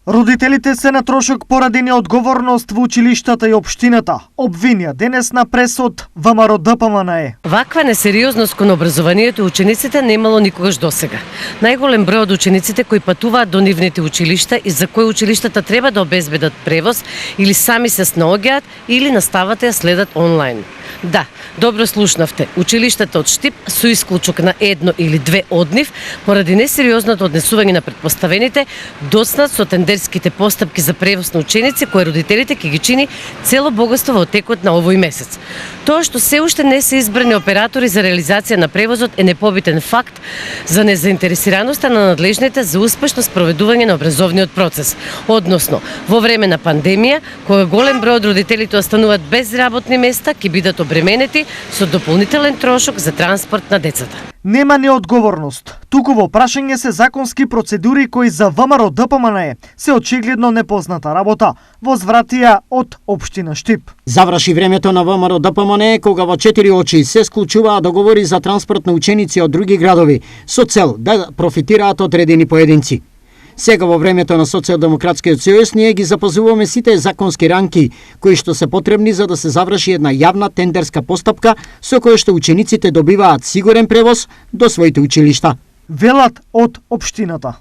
Родителите се на трошок поради неодговорност во училиштата и општината. Обвинија денес на пресод ВМРО ДПМНЕ. Ваква несериозност кон образованието и учениците немало никогаш досега. Најголем број од учениците кои патуваат до нивните училишта и за кои училиштата треба да обезбедат превоз или сами се снаоѓаат или наставата ја следат онлайн. Да, добро слушнавте. Училиштата од Штип со исклучок на едно или две од нив, поради несериозното однесување на претпоставените, доцнат со тендерските постапки за превоз на ученици кои родителите ќе ги чини цело богатство во текот на овој месец. Тоа што се уште не се избрани оператори за реализација на превозот е непобитен факт за незаинтересираноста на надлежните за успешно спроведување на образовниот процес. Односно, во време на пандемија, кога голем број од родителите остануваат без работни места, ќе бидат обременети со дополнителен трошок за транспорт на децата. Нема неодговорност. Туку во прашање се законски процедури кои за ВМРО ДПМНЕ се очигледно непозната работа, возвратија од општина Штип. Заврши времето на ВМРО ДПМНЕ кога во 4 очи се склучуваа договори за транспорт на ученици од други градови со цел да профитираат одредени поединци. Сега во времето на Социјалдемократскиот сојуз ние ги запазуваме сите законски рамки кои што се потребни за да се заврши една јавна тендерска постапка со која што учениците добиваат сигурен превоз до своите училишта. Велат од општината.